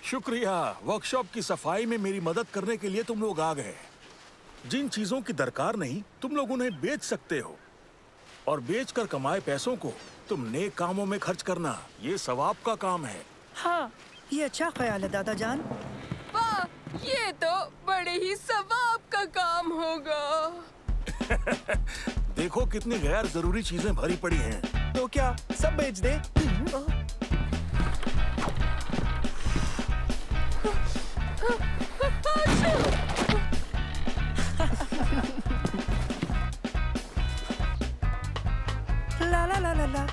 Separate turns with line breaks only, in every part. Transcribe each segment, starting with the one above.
शुक्रिया, वर्कशॉप की सफाई में मेरी मदद करने के लिए तुम लोग आ गए। जिन चीजों की दरकार नहीं तुम लोग उन्हें बेच सकते हो, और बेचकर कमाए पैसों को तुम नेक कामों में खर्च करना, ये सवाब का काम है।
हाँ, ये अच्छा ख्याल है दादा जान।
वाह, ये तो बड़े ही सवाब का काम होगा।
देखो कितनी गैर जरूरी चीजें भरी पड़ी हैं।
तो क्या सब बेच दे?
ला ला ला ला ला।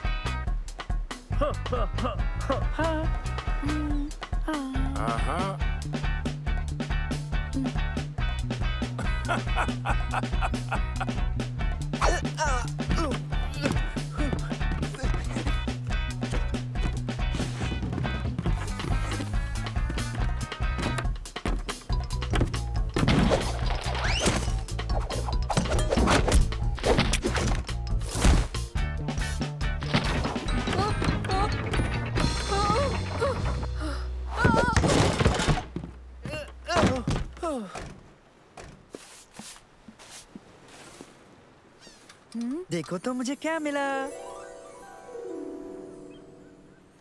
देखो तो मुझे क्या मिला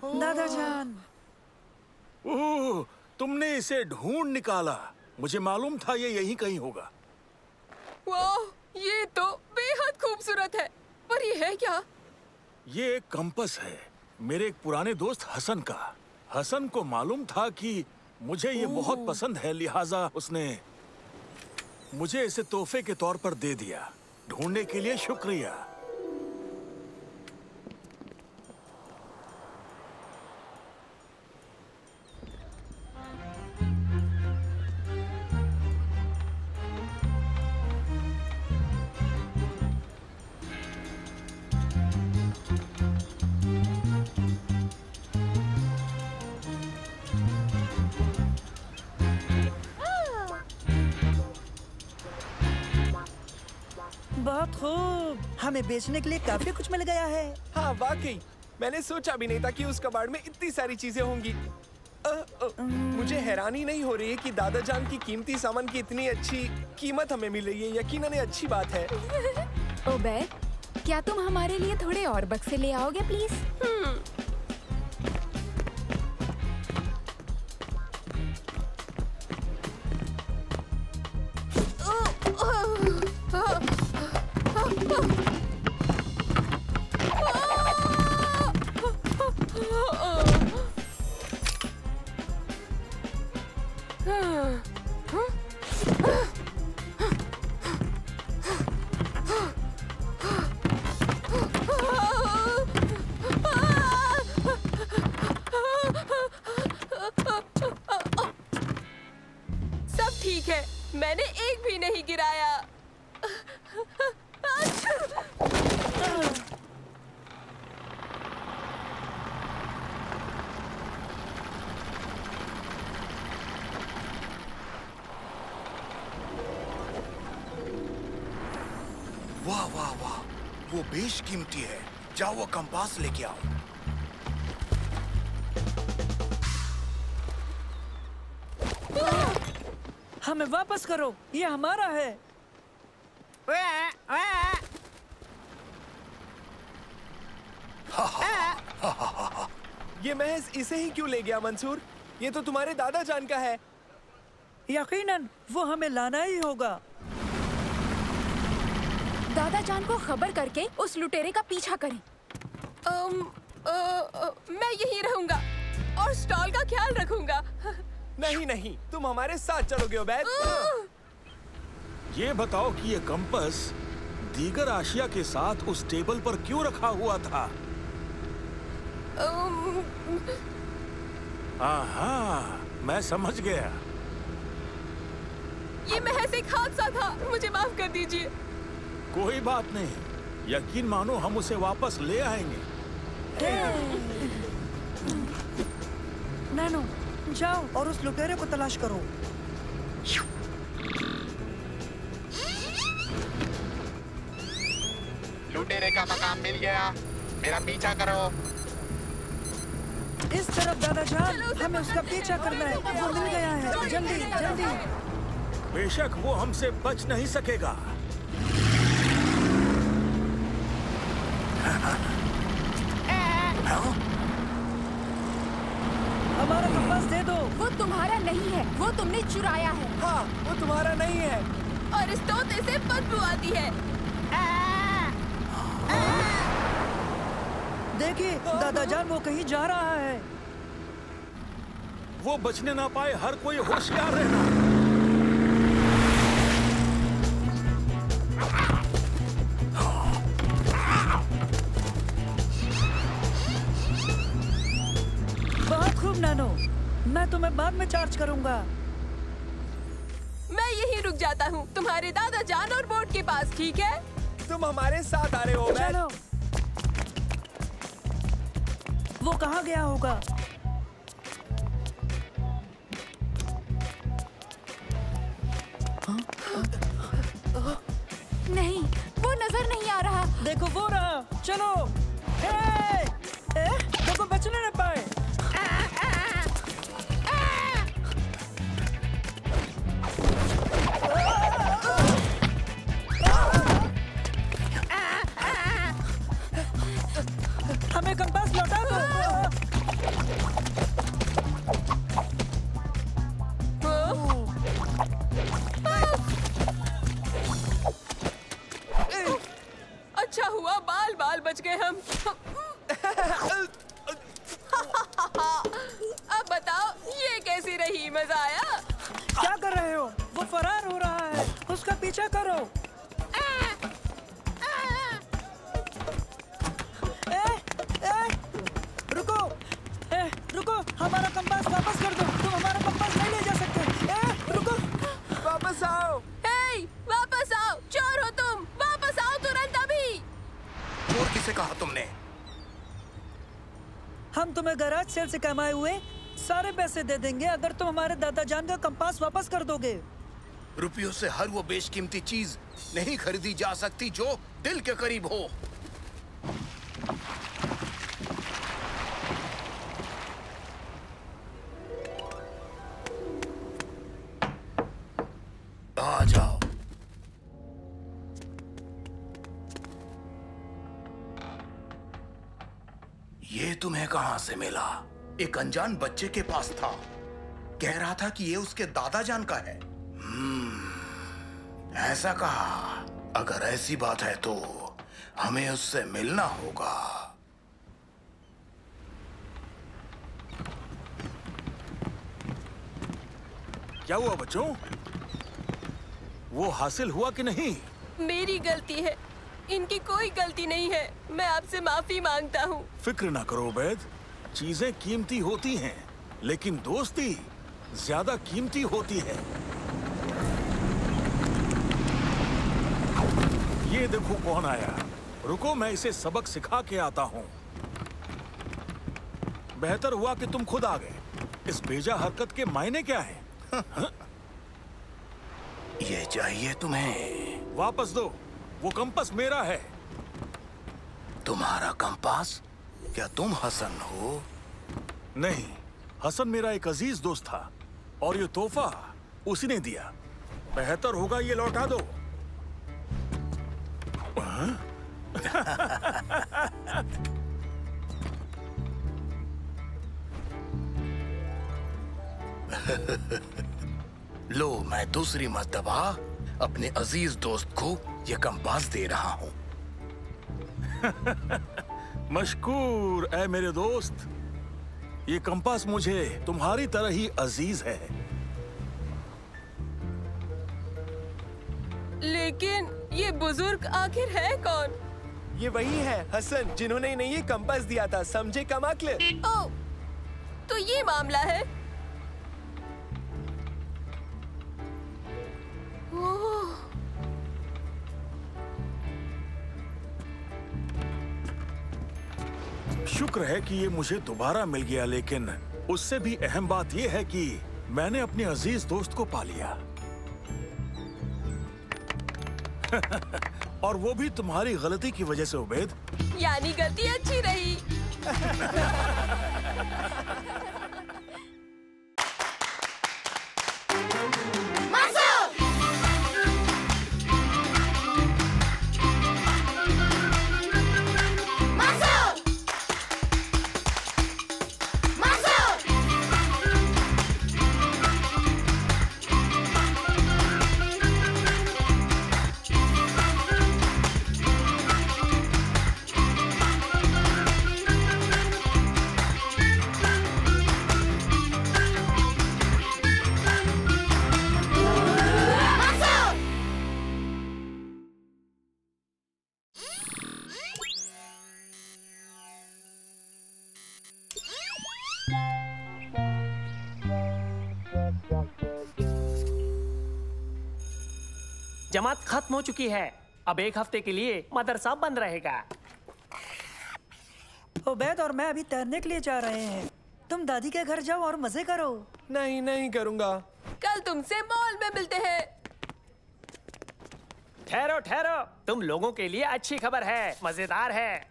दादा जान।
ओह, तुमने इसे ढूंढ निकाला। मुझे मालूम था ये यहीं कहीं होगा।
वाह, ये तो बेहद खूबसूरत है। पर ये है क्या?
ये एक कंपस है, मेरे एक पुराने दोस्त हसन का। हसन को मालूम था कि मुझे ये बहुत पसंद है, लिहाजा उसने मुझे इसे तोहफे के तौर पर दे दिया। ढूंढने के लिए शुक्रिया।
बहुत खूब, हमें बेचने के लिए काफी कुछ मिल गया है।
हाँ वाकई, मैंने सोचा भी नहीं था कि उस कबाड़ में इतनी सारी चीजें होंगी। मुझे हैरानी नहीं हो रही है कि दादा जान की कीमती सामान की इतनी अच्छी कीमत हमें मिल रही है। यकीनन ये अच्छी बात है।
ओबैद, क्या तुम हमारे लिए थोड़े और बक्से ले आओगे प्लीज?
सब ठीक है, मैंने एक भी नहीं गिराया।
वाह वाह वाह, वो बेशकीमती है। जाओ वो कंपास लेके आओ।
हमें वापस करो, ये हमारा है।
ये महज इसे ही क्यों ले गया मंसूर? ये तो तुम्हारे दादा जान का है।
यकीनन वो हमें लाना ही होगा।
दादा जान को खबर करके उस लुटेरे का पीछा करें।
मैं यहीं रहूंगा। और स्टॉल का ख्याल रखूंगा।
नहीं नहीं, तुम हमारे साथ चलोगे ओबैद।
ये बताओ कि ये कंपास दीगर आशिया के साथ उस टेबल पर क्यों रखा हुआ था? आहा, मैं समझ गया।
ये महज एक हादसा था, मुझे माफ कर दीजिए।
कोई बात नहीं, यकीन मानो हम उसे वापस ले आएंगे।
नैनो, जाओ और उस लुटेरे को तलाश करो।
लुटेरे का मकाम मिल गया, मेरा पीछा करो।
इस तरफ दादाजान, हमें उसका पीछा करना है। वो मिल गया है, जल्दी जल्दी।
बेशक वो हमसे बच नहीं सकेगा।
हमारा कंपास दे दो।
वो तुम्हारा नहीं है, वो तुमने चुराया है।
हाँ, वो तुम्हारा नहीं है।
और इस तोते से बदबू आती है।
देखिए दादाजान, वो कहीं जा रहा है।
वो बचने ना पाए, हर कोई होशियार रहना।
बहुत खूब नैनो, मैं तुम्हें बाद में चार्ज करूंगा।
मैं यहीं रुक जाता हूँ, तुम्हारे दादा जान और बोट के पास, ठीक है?
तुम हमारे साथ आ रहे हो ओबैद।
चलो। वो कहाँ गया होगा?
नहीं, वो नजर नहीं आ रहा।
देखो वो रहा। चलो। देखो बचने न पाए। हमें कंपास लौटा दो।
अच्छा हुआ बाल बाल बच गए हम। अब बताओ ये कैसी रही, मजा आया?
क्या कर रहे हो? वो फरार हो रहा है, उसका पीछा करो। रुको, रुको, हमारा कंपास वापस कर दो। तुम हमारा कंपास नहीं ले जा सकते। रुको,
वापस आओ।
हे, वापस आओ, चोर हो तुम, वापस आओ तुरंत अभी।
चोर किसे कहा तुमने?
हम तुम्हें गैराज सेल से कमाए हुए सारे पैसे दे देंगे अगर तुम हमारे दादाजान का कंपास वापस कर दोगे।
रुपयों से हर वो बेशकीमती चीज नहीं खरीदी जा सकती जो दिल के करीब हो। आ जाओ। ये तुम्हें कहां से मिला? एक अनजान बच्चे के पास था, कह रहा था कि ये उसके दादाजान का है। ऐसा कहा। अगर ऐसी बात है तो हमें उससे मिलना होगा।
क्या हुआ बच्चों? वो हासिल हुआ कि नहीं?
मेरी गलती है, इनकी कोई गलती नहीं है। मैं आपसे माफी मांगता हूँ।
फिक्र ना करो उबैद, चीजें कीमती होती हैं, लेकिन दोस्ती ज्यादा कीमती होती है। ये देखो कौन आया। रुको, मैं इसे सबक सिखा के आता हूँ। बेहतर हुआ कि तुम खुद आ गए। इस बेजा हरकत के मायने क्या हैं?
ये चाहिए तुम्हें?
वापस दो, वो कंपास मेरा है।
तुम्हारा कंपास? क्या तुम हसन हो?
नहीं, हसन मेरा एक अजीज दोस्त था और ये तोहफा उसी ने दिया। बेहतर होगा ये लौटा दो।
लो, मैं दूसरी मर्तबा अपने अजीज दोस्त को ये कंपास दे रहा हूँ।
मशकूर ऐ मेरे दोस्त। ये कंपास मुझे तुम्हारी तरह ही अजीज है।
लेकिन ये बुजुर्ग आखिर है कौन?
ये वही है हसन जिन्होंने इन्हें ये कंपास दिया था, समझे कमाकले?
ओह, तो ये मामला है। ओह,
शुक्र है कि ये मुझे दोबारा मिल गया, लेकिन उससे भी अहम बात ये है कि मैंने अपने अजीज दोस्त को पा लिया। और वो भी तुम्हारी गलती की वजह से, उबैद।
यानी गलती अच्छी रही।
जमात खत्म हो चुकी है। अब एक हफ्ते के लिए मदरसा बंद रहेगा।
उबैद और मैं अभी तैरने के लिए जा रहे हैं। तुम दादी के घर जाओ और मजे करो।
नहीं नहीं करूँगा।
कल तुमसे मॉल में मिलते हैं।
ठहरो ठहरो, तुम लोगों के लिए अच्छी खबर है, मजेदार है।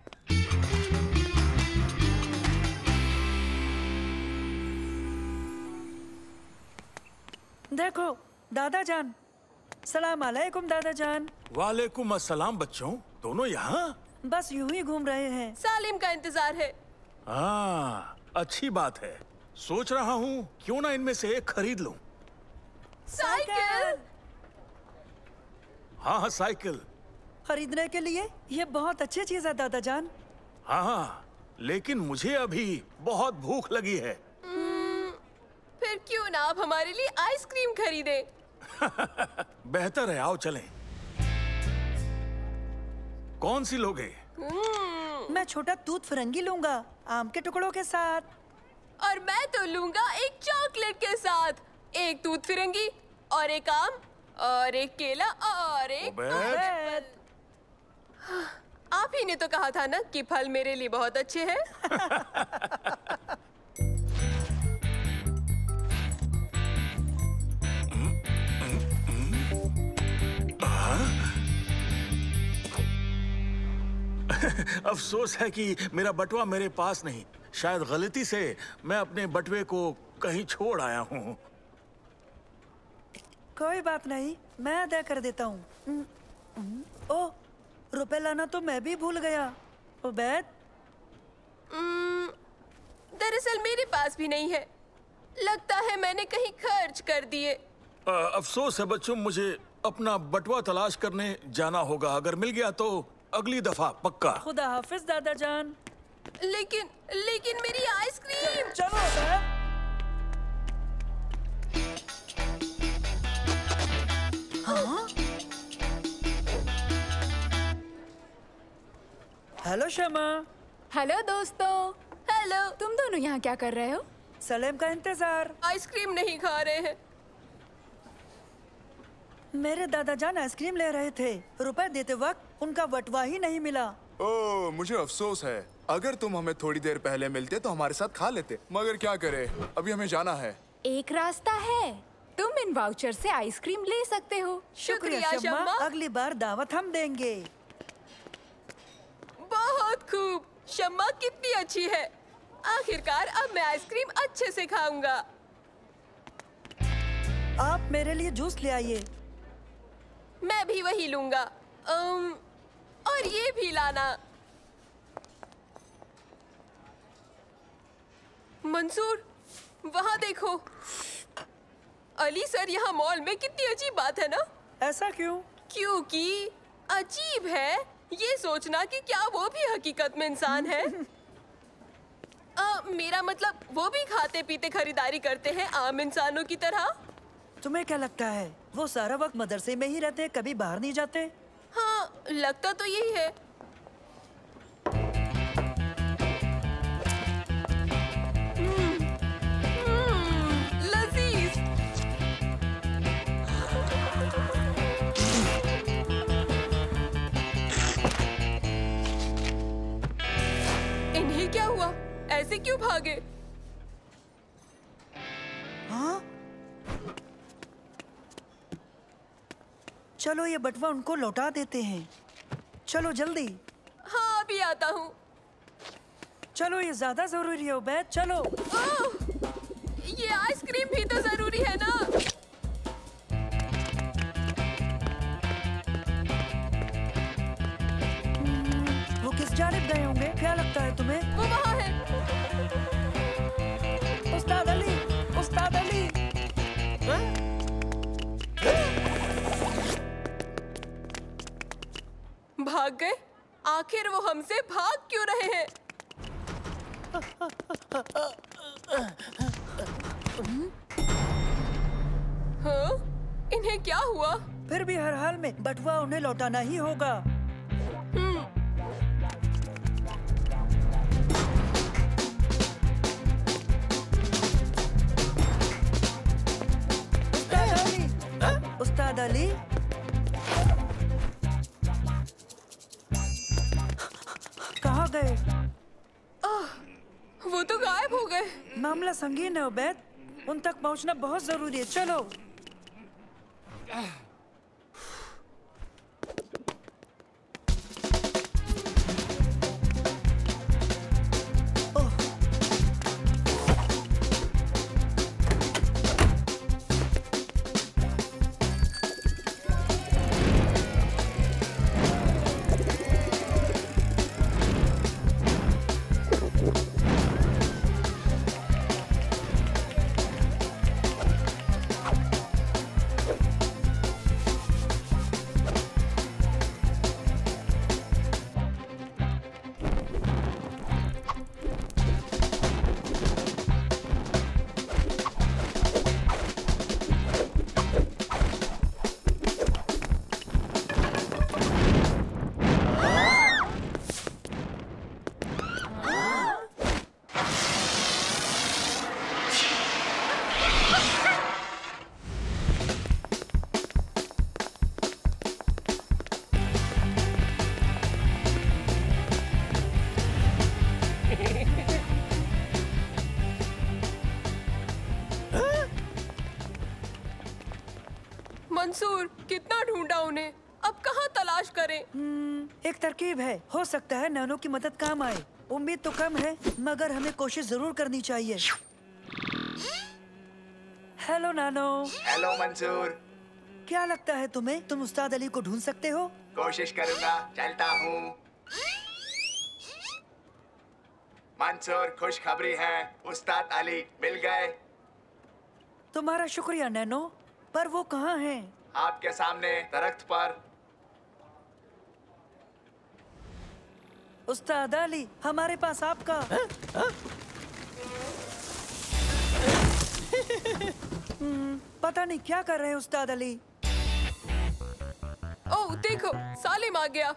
देखो दादा जान। सलाम अलैकुम दादा जान।
वालेकुम अस्सलाम बच्चों, दोनों यहाँ?
बस यूं ही घूम रहे हैं।
सालिम का इंतजार है।
हाँ, अच्छी बात है। सोच रहा हूँ क्यों ना इनमें से एक खरीद लूं।
साइकिल?
हाँ हाँ, साइकिल
खरीदने के लिए ये बहुत अच्छी चीज है दादा जान।
हाँ हाँ, लेकिन मुझे अभी बहुत भूख लगी है।
फिर क्यों ना आप हमारे लिए आइसक्रीम खरीदें?
बेहतर है, आओ चलें। कौन सी लोगे?
मैं छोटा तूत फरंगी लूंगा, आम के टुकड़ों के साथ।
और मैं तो लूंगा एक चॉकलेट के साथ। एक दूध फिरंगी और एक आम और एक केला और एक
उबैद।
एप्पल। आप ही ने तो कहा था ना कि फल मेरे लिए बहुत अच्छे हैं।
अफसोस है कि मेरा बटुआ मेरे पास नहीं। शायद गलती से मैं अपने बटुए को कहीं छोड़ आया हूँ।
कोई बात नहीं, मैं अदा कर देता हूँ। ओह, रुपए लाना तो मैं भी भूल गया। उबैद,
दरअसल मेरे पास भी नहीं है। लगता है मैंने कहीं खर्च कर दिए।
अफसोस है बच्चों, मुझे अपना बटुआ तलाश करने जाना होगा। अगर मिल गया तो अगली दफा पक्का।
खुदा हाफिज दादा जान।
लेकिन मेरी आइसक्रीम।
चलो उबैद। हाँ? हेलो शमा।
हेलो दोस्तों।
हेलो।
तुम दोनों यहाँ क्या कर रहे हो?
सलेम का इंतजार।
आइसक्रीम नहीं खा रहे हैं।
मेरे दादा जान आइसक्रीम ले रहे थे। रुपए देते वक्त उनका बटुआ ही नहीं मिला।
ओह, मुझे अफसोस है। अगर तुम हमें थोड़ी देर पहले मिलते तो हमारे साथ खा लेते, मगर क्या करे, अभी हमें जाना है।
एक रास्ता है, तुम इन वाउचर से आइसक्रीम ले सकते हो।
शुक्रिया
शम्मा।
शम्मा।
अगली बार दावत हम देंगे।
बहुत खूब। शम्मा कितनी अच्छी है। आखिरकार अब मैं आइसक्रीम अच्छे से खाऊंगा।
आप मेरे लिए जूस ले आइए।
मैं भी वही लूंगा। और ये भी लाना। मंसूर, वहाँ देखो। अली सर, यहाँ मॉल में कितनी अजीब बात है ना?
ऐसा क्यों?
क्योंकि अजीब है ये सोचना कि क्या वो भी हकीकत में इंसान है। मेरा मतलब वो भी खाते पीते खरीदारी करते हैं आम इंसानों की तरह।
तुम्हें क्या लगता है वो सारा वक्त मदरसे में ही रहते, कभी बाहर नहीं जाते?
हाँ, लगता तो यही है। लजीज। इन्हें क्या हुआ? ऐसे क्यों भागे?
हाँ? चलो ये बटवा उनको लौटा देते हैं। चलो जल्दी।
हाँ, अभी आता हूँ।
चलो ये ज्यादा जरूरी है उबैद, चलो।
ओह! ये आइसक्रीम भी तो जरूरी है ना।
वो किस जानिब गए होंगे, क्या लगता है तुम्हें?
वो वहाँ है।
उस्ताद अली, उस्ताद अली।
भाग गए? आखिर वो हमसे भाग क्यों रहे हैं? हाँ? इन्हें क्या हुआ?
फिर भी हर हाल में बटवा उन्हें लौटाना ही होगा। उस्ताद अली, उस्ताद अली। कहाँ गए?
वो तो गायब हो गए।
मामला संगीन है उबैद, उन तक पहुँचना बहुत जरूरी है, चलो।
मंसूर, कितना ढूंढा उन्हें, अब कहाँ तलाश करें?
एक तरकीब है, हो सकता है नैनो की मदद काम आए। उम्मीद तो कम है, मगर हमें कोशिश जरूर करनी चाहिए। Hello nano.
हेलो मंसूर।
क्या लगता है तुम्हें, तुम उस्ताद अली को ढूंढ सकते हो?
कोशिश करूंगा, चलता हूँ। मंसूर, खुशखबरी है, उस्ताद अली मिल गए।
तुम्हारा शुक्रिया नैनो, पर वो कहाँ हैं?
आपके सामने दरख्त पर।
उस्ताद अली, हमारे पास आपका पता नहीं क्या कर रहे हैं उस्ताद अली।
ओह देखो, सालिम आ गया।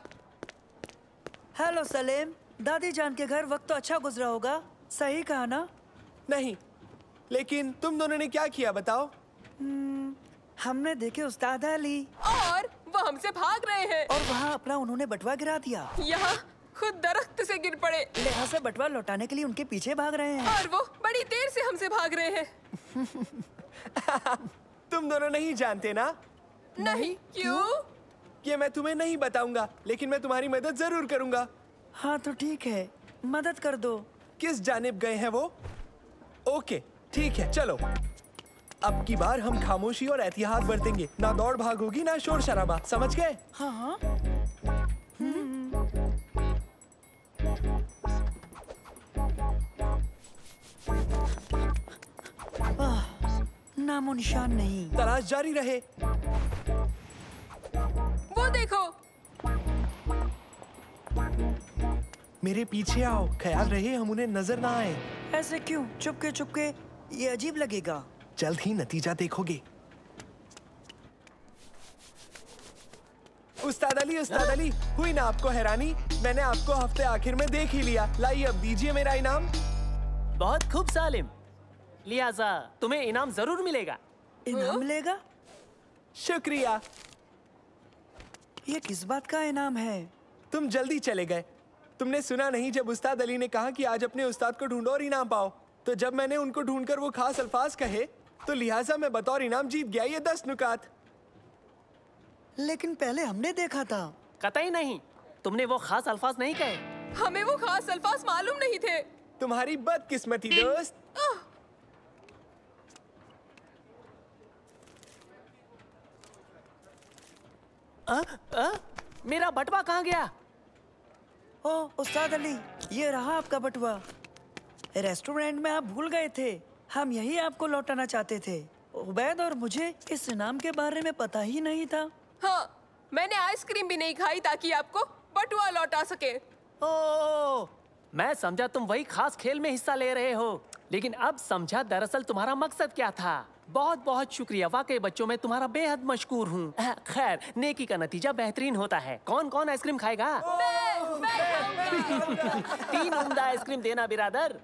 हेलो सलीम, दादी जान के घर वक्त तो अच्छा गुजरा होगा, सही कहा ना?
नहीं, लेकिन तुम दोनों ने क्या किया बताओ?
हमने देखे उस्ताद अली,
और वो हमसे भाग रहे हैं।
और वहाँ अपना उन्होंने बटवा गिरा दिया।
यहाँ खुद दरख्त से गिर पड़े।
लिहाजा बटवा लौटाने के लिए उनके पीछे भाग रहे हैं।
और वो बड़ी देर से हमसे भाग रहे हैं।
तुम दोनों नहीं जानते ना?
नहीं, क्यों?
ये मैं तुम्हें नहीं बताऊंगा, लेकिन मैं तुम्हारी मदद जरूर करूंगा।
हाँ तो ठीक है, मदद कर दो।
किस जानिब गए हैं वो? ओके, ठीक है, चलो। अब की बार हम खामोशी और एहतियात बरतेंगे। ना दौड़ भाग होगी, ना शोर शराबा, समझ गए?
हाँ हाँ। नामो निशान नहीं।
तलाश जारी रहे।
वो देखो।
मेरे पीछे आओ, ख्याल रहे हम उन्हें नजर ना आए।
ऐसे क्यों? चुपके चुपके ये अजीब लगेगा।
जल्द ही नतीजा देखोगे। उस्ताद अली, हुई ना आपको हैरानी? मैंने आपको हफ्ते आखिर में देख ही लिया। लाइए अब दीजिए मेरा इनाम।
बहुत खूब सालिम, लिहाजा तुम्हें इनाम जरूर मिलेगा।
इनाम मिलेगा?
शुक्रिया।
ये किस बात का इनाम है?
तुम जल्दी चले गए। तुमने सुना नहीं जब उस्ताद अली ने कहा कि आज अपने उस्ताद को ढूंढो और इनाम पाओ? तो जब मैंने उनको ढूंढकर वो खास अल्फाज कहे तो लिहाजा मैं बतौर इनाम जीत गया ये 10 नुकात।
लेकिन पहले हमने देखा था।
कतई नहीं, तुमने वो खास अल्फाज नहीं कहे।
हमें वो खास अल्फाज मालूम नहीं थे।
तुम्हारी बदकिस्मती दोस्त।
मेरा बटवा कहाँ गया?
ओ उस्ताद अली, ये रहा आपका बटुआ। रेस्टोरेंट में आप भूल गए थे। हम यही आपको लौटाना चाहते थे। उबैद और मुझे इस इनाम के बारे में पता ही नहीं था।
हाँ, मैंने आइसक्रीम भी नहीं खाई ताकि आपको बटुआ लौटा सके।
ओ, मैं समझा तुम वही खास खेल में हिस्सा ले रहे हो, लेकिन अब समझा दरअसल तुम्हारा मकसद क्या था। बहुत बहुत शुक्रिया, वाकई बच्चों में तुम्हारा बेहद मशकूर हूँ। खैर, नेकी का नतीजा बेहतरीन होता है। कौन कौन आइसक्रीम खाएगा?
मैं
3 उम्दा आइसक्रीम देना बिरादर।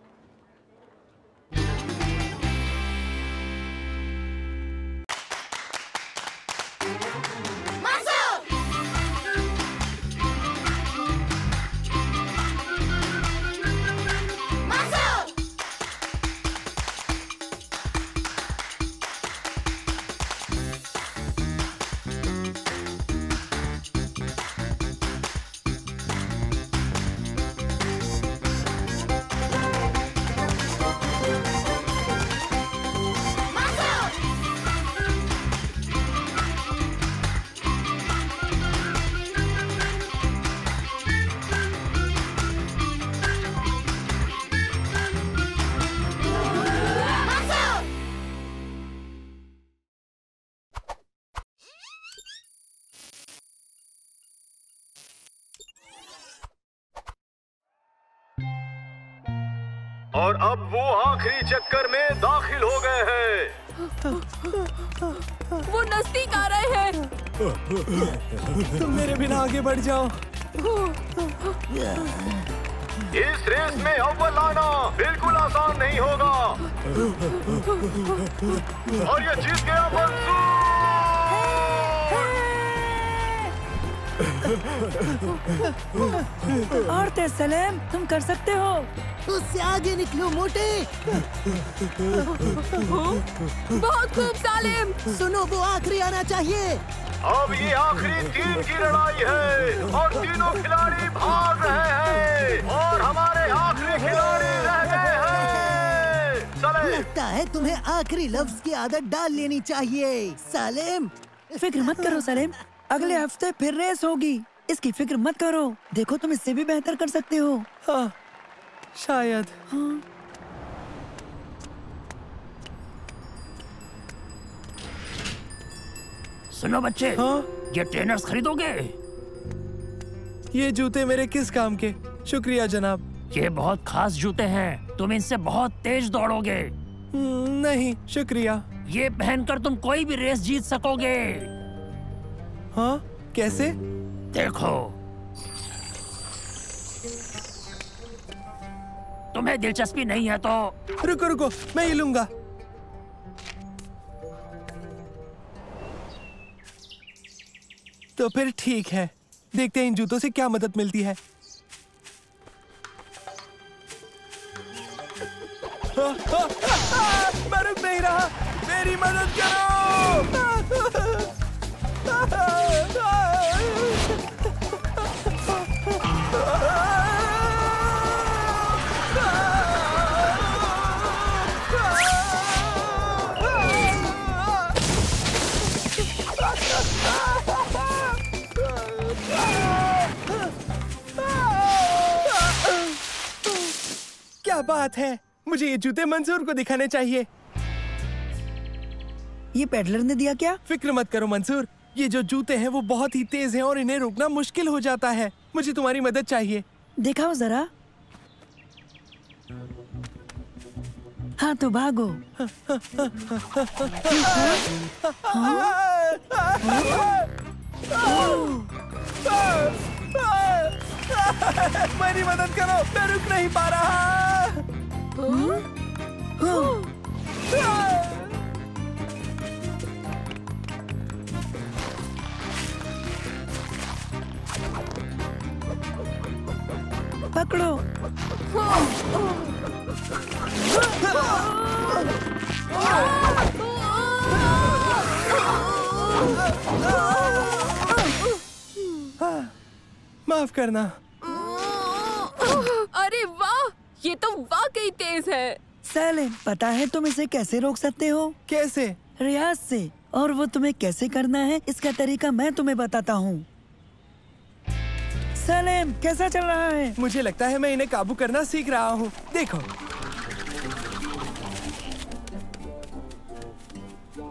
और अब वो आखिरी चक्कर में दाखिल हो गए हैं।
वो नजदीक आ रहे हैं।
तुम मेरे बिना आगे बढ़ जाओ।
इस रेस में अव्वल आना बिल्कुल आसान नहीं होगा। और ये जीत गया मंसूर।
और सलेम, तुम कर सकते हो।
उससे आगे निकलो मोटे।
बहुत खूब सालिम।
सुनो, वो आखिरी आना चाहिए।
अब ये आखिरी 3 की लड़ाई है और तीनों खिलाड़ी भाग रहे हैं और हमारे आखिरी खिलाड़ी रह गए हैं। चले।
लगता है तुम्हें आखिरी लफ्ज की आदत डाल लेनी चाहिए सालिम।
फिक्र मत करो सलेम, अगले हफ्ते फिर रेस होगी। इसकी फिक्र मत करो। देखो, तुम इससे भी बेहतर कर सकते हो।
हाँ, शायद।
हाँ।
सुनो बच्चे,
हाँ?
ये ट्रेनर्स खरीदोगे?
ये जूते मेरे किस काम के? शुक्रिया जनाब।
ये बहुत खास जूते हैं, तुम इनसे बहुत तेज दौड़ोगे।
नहीं शुक्रिया।
ये पहनकर तुम कोई भी रेस जीत सकोगे।
हाँ, कैसे?
देखो, तुम्हें दिलचस्पी नहीं है तो
रुको रुको, मैं ये लूंगा। तो फिर ठीक है, देखते हैं इन जूतों से क्या मदद मिलती है। मैं रुक नहीं रहा, मेरी मदद करो। क्या बात है, मुझे ये जूते मंसूर को दिखाने चाहिए।
ये पेडलर ने दिया क्या?
फिक्र मत करो मंसूर, ये जो जूते हैं वो बहुत ही तेज हैं और इन्हें रोकना मुश्किल हो जाता है। मुझे तुम्हारी मदद चाहिए।
दिखाओ जरा। हाँ तो भागो।
मेरी मदद करो, मैं रुक नहीं पा रहा।
पकड़ो।
माफ करना।
अरे वाह, ये तो वाकई तेज है।
सैलिम, पता है तुम इसे कैसे रोक सकते हो?
कैसे?
रियाज से। और वो तुम्हें कैसे करना है इसका तरीका मैं तुम्हें बताता हूँ। सैलिम, कैसा चल रहा है?
मुझे लगता है मैं इन्हें काबू करना सीख रहा हूँ। देखो।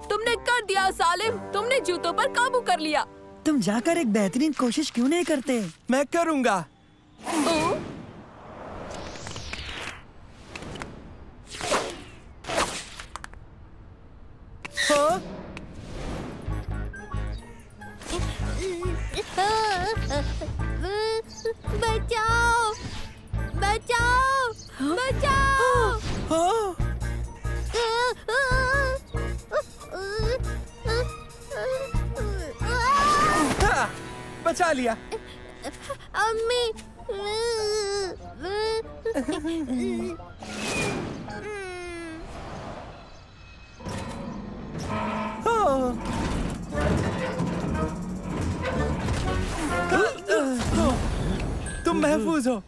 तुमने कर दिया सालिम, तुमने जूतों पर काबू कर लिया।
तुम जाकर एक बेहतरीन कोशिश क्यों नहीं करते?
मैं करूँगा। हाँ?
बचाओ! बचाओ! बचाओ!
हाँ? हाँ, बचा लिया।
अम्मी!
तुम महफूज हो।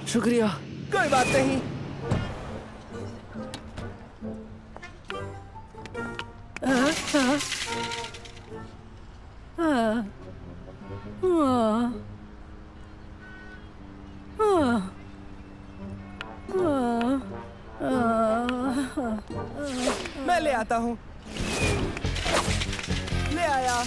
शुक्रिया।
कोई बात नहीं। मैं ले आता हूँ। ले आया।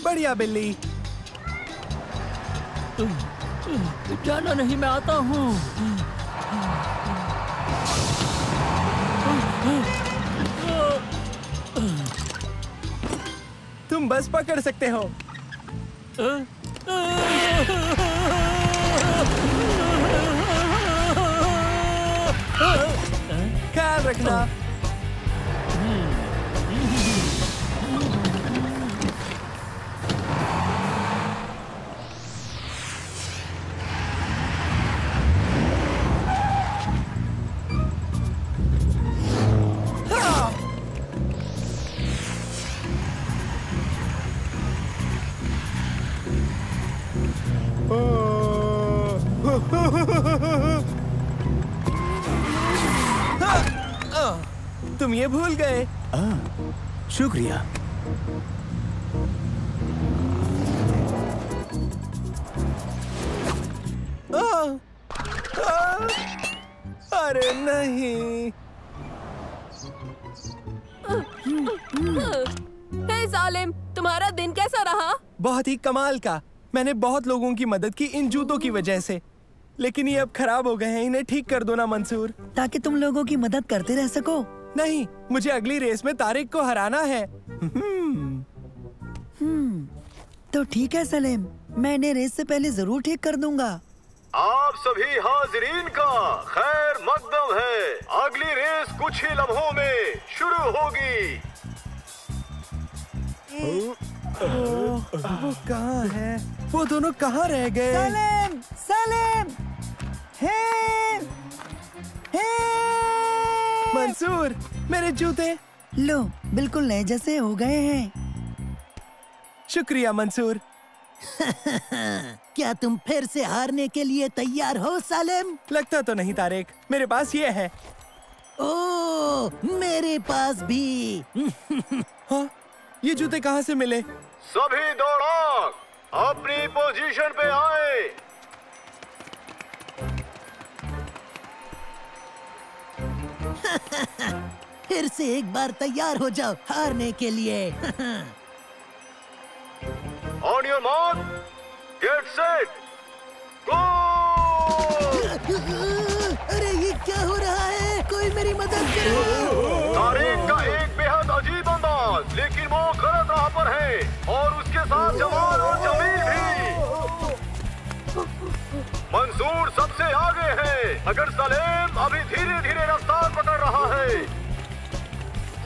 बढ़िया बिल्ली।
जाना नहीं, मैं आता हूँ।
तुम बस पकड़ सकते हो। ख्याल रखना। तुम ये भूल गए।
शुक्रिया।
अरे नहीं।
हे सालिम, तुम्हारा दिन कैसा रहा?
बहुत ही कमाल का। मैंने बहुत लोगों की मदद की इन जूतों की वजह से, लेकिन ये अब खराब हो गए हैं। इन्हें ठीक कर दो ना मंसूर।
ताकि तुम लोगों की मदद करते रह सको।
नहीं, मुझे अगली रेस में तारिक को हराना है।
तो ठीक है सलीम, मैं इन्हें रेस से पहले जरूर ठीक कर दूंगा।
आप सभी हाजिरीन का खैर मकदम है। अगली रेस कुछ ही लम्हों में शुरू होगी।
वो कहाँ है? वो दोनों कहाँ रह गए?
सलीम, सलीम, हे,
मंसूर, मेरे जूते।
लो, बिल्कुल नए जैसे हो गए हैं।
शुक्रिया मंसूर।
क्या तुम फिर से हारने के लिए तैयार हो सालिम?
लगता तो नहीं तारिक, मेरे पास ये है।
ओह, मेरे पास भी।
हाँ? ये जूते कहाँ से मिले?
सभी दौड़ाओ। भाग, अपनी पोजीशन पे आए।
फिर से एक बार तैयार हो जाओ हारने के लिए।
On your mark, get set, go.
अरे ये क्या हो रहा है? कोई मेरी मदद करो।
तारिक का एक बेहद अजीब अंदाज, लेकिन वो गलत राह पर है और उसके साथ जमाल और जमील भी। मंसूर सबसे आगे है, मगर सलेम अभी धीरे धीरे रफ्तार पकड़ रहा है।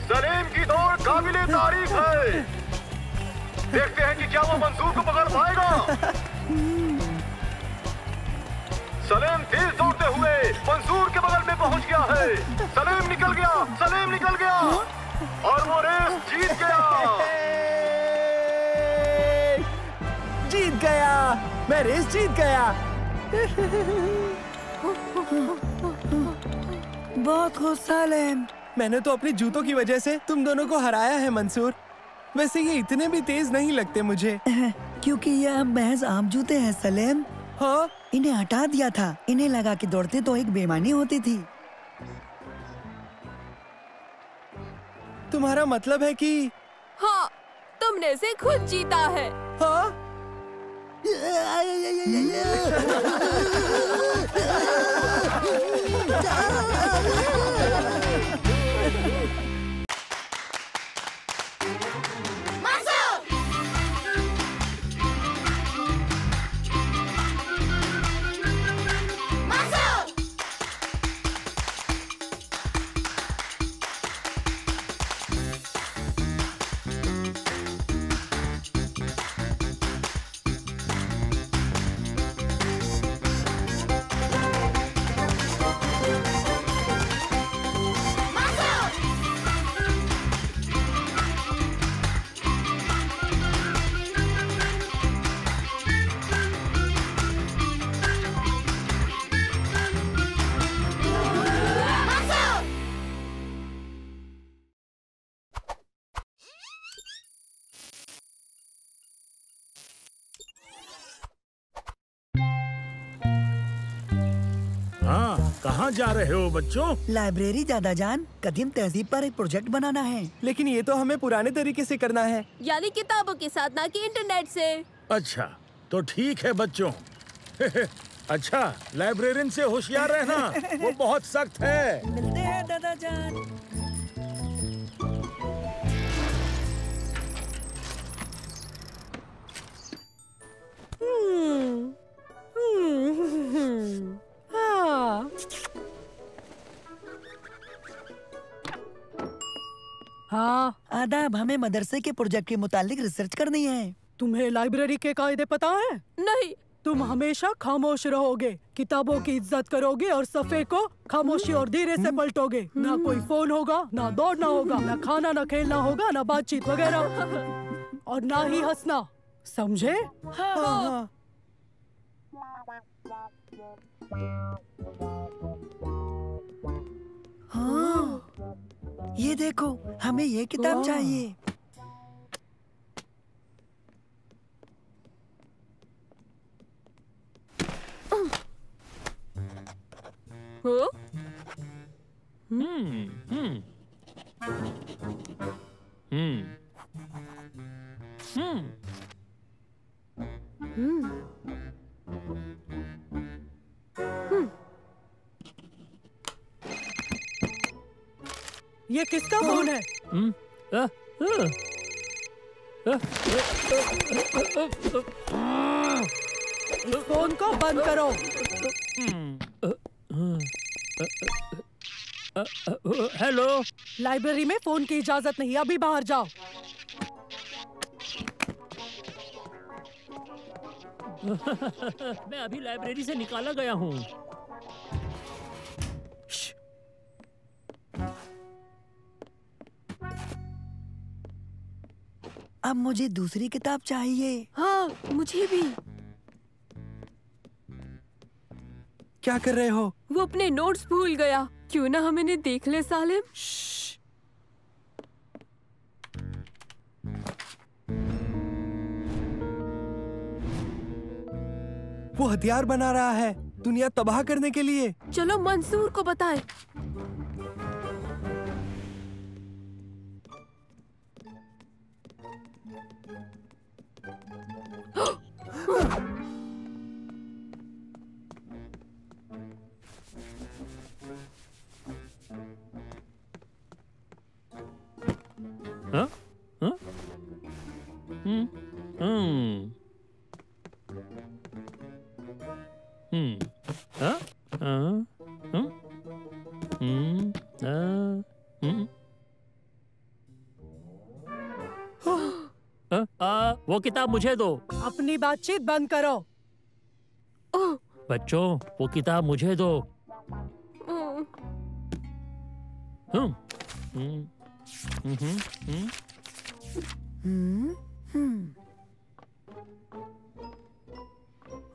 सलीम की दौड़ काबिले तारीफ है। देखते हैं कि क्या वो मंसूर को पकड़ पाएगा। सलीम तेज दौड़ते हुए मंसूर के बगल में पहुंच गया है। सलीम निकल गया और वो रेस जीत गया।
जीत गया, मैं रेस जीत गया।
बहुत खुश सालेम।
मैंने तो अपने जूतों की वजह से तुम दोनों को हराया है मंसूर। वैसे ये इतने भी तेज नहीं लगते मुझे।
क्योंकि ये अब महज आम जूते हैं सलेम।
हाँ?
इन्हें हटा दिया था। इन्हें लगा कि दौड़ते तो एक बेईमानी होती थी।
तुम्हारा मतलब है कि?
हाँ, तुमने इसे खुद जीता है।
हाँ?
कहाँ जा रहे हो बच्चों?
लाइब्रेरी दादा जान, कदीम तहजीब पर एक प्रोजेक्ट बनाना है।
लेकिन ये तो हमें पुराने तरीके से करना है।
यानी किताबों के साथ, ना कि इंटरनेट से।
अच्छा, तो ठीक है बच्चों। अच्छा, लाइब्रेरियन से होशियार रहना, वो बहुत सख्त है।
मिलते हैं दादा जान।
हाँ,
आदाब, हमें मदरसे के प्रोजेक्ट के मुतालिक रिसर्च करनी है।
तुम्हें लाइब्रेरी के कायदे पता है?
नहीं।
तुम हमेशा खामोश रहोगे, किताबों की इज्जत करोगे और सफे को खामोशी और धीरे से पलटोगे। ना कोई फोन होगा, ना दौड़ना होगा, ना खाना, ना खेलना होगा, ना बातचीत वगैरह, और ना ही हंसना, समझे?
हाँ। हाँ, ये देखो, हमें ये किताब चाहिए।
ये किसका फोन है? इस फोन को बंद करो।
हेलो,
लाइब्रेरी में फोन की इजाजत नहीं, अभी बाहर जाओ।
मैं अभी लाइब्रेरी से निकाला गया हूँ।
अब मुझे दूसरी किताब चाहिए।
हाँ, मुझे भी।
क्या कर रहे हो?
वो अपने नोट्स भूल गया। क्यों ना हम इन्हें देख ले सालिम?
वो हथियार बना रहा है दुनिया तबाह करने के लिए।
चलो मंसूर को बताएं।
हाँ? हाँ? हम्म, हम्म, हाँ? हाँ? हाँ? वो किताब मुझे दो।
अपनी बातचीत बंद करो।
बच्चों, वो किताब मुझे दो।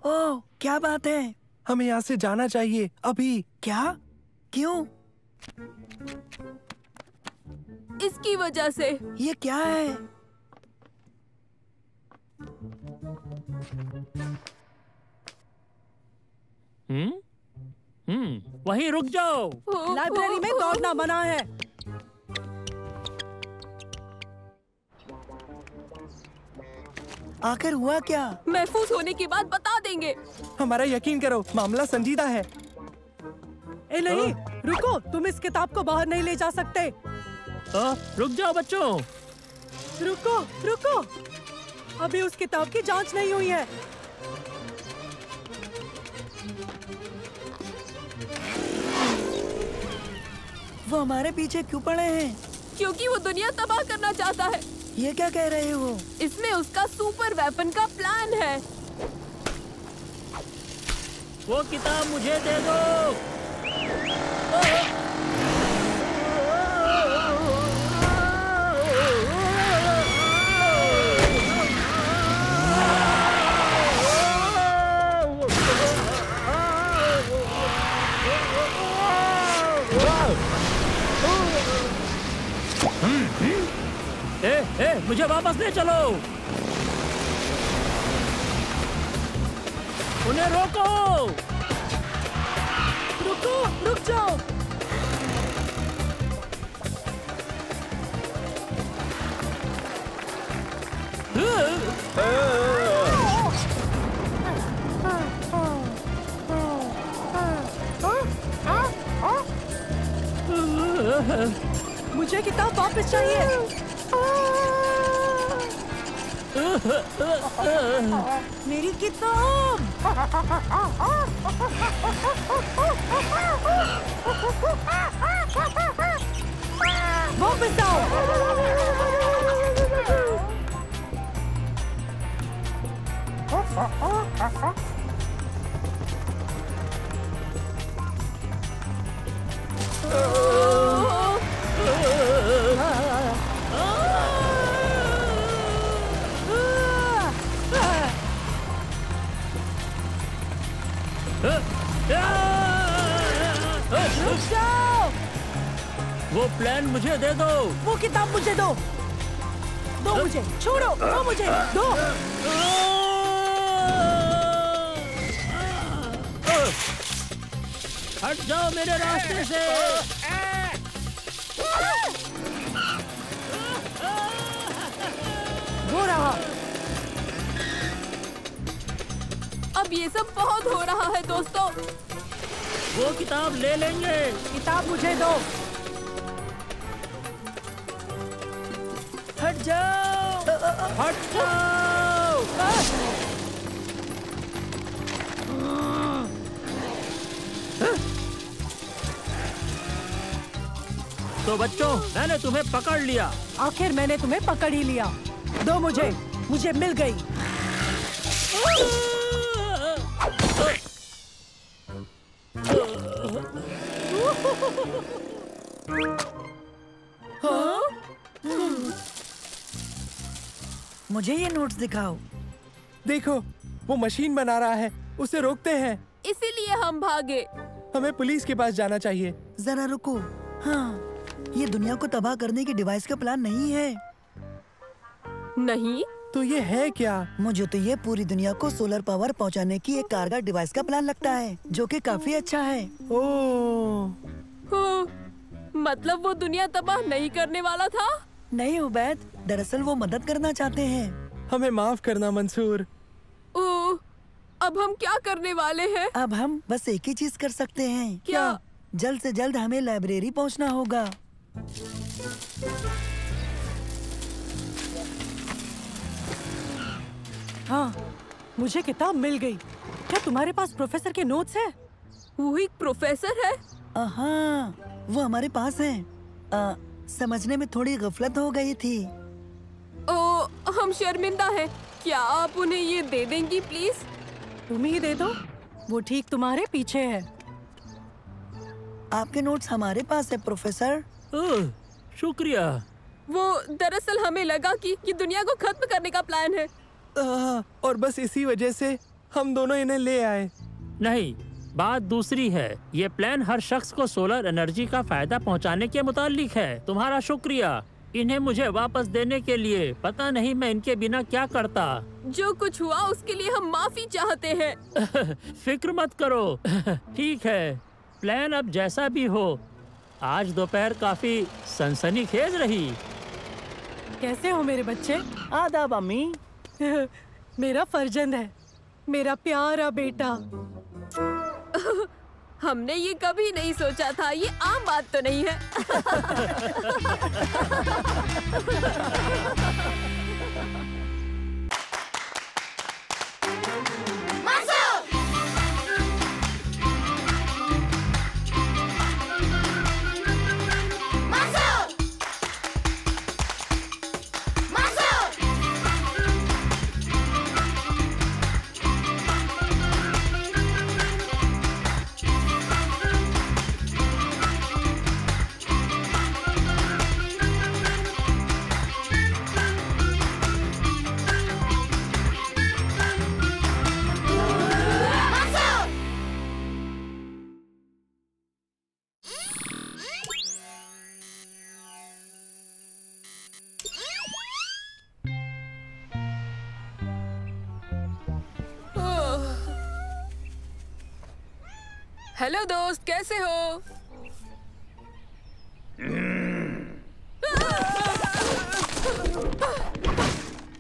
ओह, क्या बात है?
हमें यहाँ से जाना चाहिए अभी।
क्या? क्यों?
इसकी वजह से।
ये क्या है?
वहीं रुक जाओ।
लाइब्रेरी में दौड़ना मना है।
आखिर हुआ क्या?
महफूज होने के बाद बता देंगे।
हमारा यकीन करो, मामला संजीदा है।
ए नहीं, रुको, तुम इस किताब को बाहर नहीं ले जा सकते।
रुक जाओ बच्चों।
रुको, रुको, अभी उस किताब की जांच नहीं हुई है।
वो हमारे पीछे क्यों पड़े हैं?
क्योंकि वो दुनिया तबाह करना चाहता है।
ये क्या कह रहे हो?
इसमें उसका सुपर वेपन का प्लान है।
वो किताब मुझे दे दो। मुझे वापस ले चलो। उन्हें रोको।
रुको, रुक जाओ। मुझे किताब वापस चाहिए। मेरी किताब। वापस आओ।
वो प्लान मुझे दे दो।
वो किताब मुझे दो। दो मुझे, छोड़ो, दो मुझे, दो।
हट जाओ मेरे रास्ते से।
वो रहा।
अब ये सब बहुत हो रहा है दोस्तों।
वो किताब ले लेंगे।
किताब मुझे दो।
हट जाओ।
हट जाओ। तो बच्चों, मैंने तुम्हें पकड़ लिया।
आखिर मैंने तुम्हें पकड़ ही लिया। दो मुझे, मुझे मिल गई।
हाँ? मुझे ये नोट्स दिखाओ।
देखो, वो मशीन बना रहा है, उसे रोकते हैं।
इसीलिए हम भागे।
हमें पुलिस के पास जाना चाहिए।
जरा रुको। हाँ, ये दुनिया को तबाह करने की डिवाइस का प्लान नहीं है।
नहीं?
तो तो ये है क्या?
मुझे तो ये पूरी दुनिया को सोलर पावर पहुंचाने की एक कारगर डिवाइस का प्लान लगता है, जो कि काफी अच्छा है।
ओह,
मतलब वो दुनिया तबाह नहीं करने वाला था?
नहीं उबैद, दरअसल वो मदद करना चाहते हैं।
हमें माफ करना मंसूर।
ओह, अब हम क्या करने वाले हैं?
अब हम बस एक ही चीज कर सकते हैं।
क्या?
जल्द से जल्द हमें लाइब्रेरी पहुंचना होगा।
हाँ, मुझे किताब मिल गई। क्या तुम्हारे पास प्रोफेसर के नोट्स हैं?
वो एक प्रोफेसर है?
हाँ, वो हमारे पास है। समझने में थोड़ी गफलत हो गई थी।
हम शर्मिंदा हैं। क्या आप उन्हें ये दे देंगी प्लीज?
तुम ही दे दो, वो ठीक तुम्हारे पीछे है।
आपके नोट्स हमारे पास है प्रोफेसर।
शुक्रिया।
वो दरअसल हमें लगा कि दुनिया को खत्म करने का प्लान है।
और बस इसी वजह से हम दोनों इन्हें ले आए।
नहीं, बात दूसरी है। ये प्लान हर शख्स को सोलर एनर्जी का फायदा पहुंचाने के मुतालिक है। तुम्हारा शुक्रिया इन्हें मुझे वापस देने के लिए। पता नहीं मैं इनके बिना क्या करता।
जो कुछ हुआ उसके लिए हम माफी चाहते हैं।
फिक्र मत करो। ठीक है, प्लान अब जैसा भी हो। आज दोपहर काफी सनसनीखेज रही।
कैसे हो मेरे बच्चे?
आदाब अम्मी।
मेरा फर्जंद है, मेरा प्यारा बेटा।
हमने ये कभी नहीं सोचा था। ये आम बात तो नहीं है। हेलो दोस्त, कैसे हो?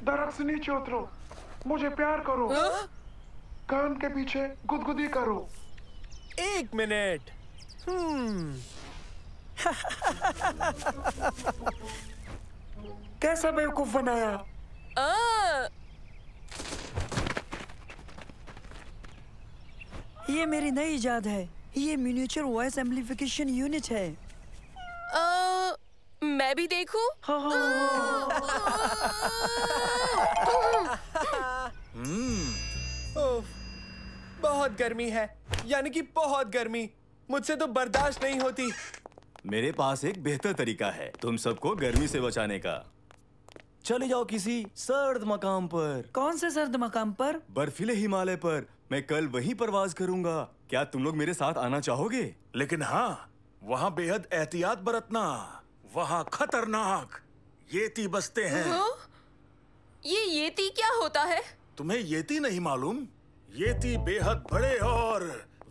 दरख्त से नीचे उतरो, मुझे प्यार करो, कान के पीछे गुदगुदी करो।
एक मिनट।
कैसा बेवकूफ बनाया? ये मेरी नई इजाद है। ये मिनिएचर वॉइस एम्प्लीफिकेशन यूनिट है।
मैं भी देखूं?
बहुत गर्मी है, यानी कि बहुत गर्मी। मुझसे तो बर्दाश्त नहीं होती।
मेरे पास एक बेहतर तरीका है तुम सबको गर्मी से बचाने का। चले जाओ किसी सर्द मकाम पर।
कौन से सर्द मकाम पर?
बर्फीले हिमालय पर। मैं कल वहीं परवाज करूंगा। क्या तुम लोग मेरे साथ आना चाहोगे?
लेकिन हाँ, वहाँ बेहद एहतियात बरतना। वहाँ खतरनाक येती बसते हैं।
ये येती क्या होता है?
तुम्हें येती नहीं मालूम? येती बेहद बड़े और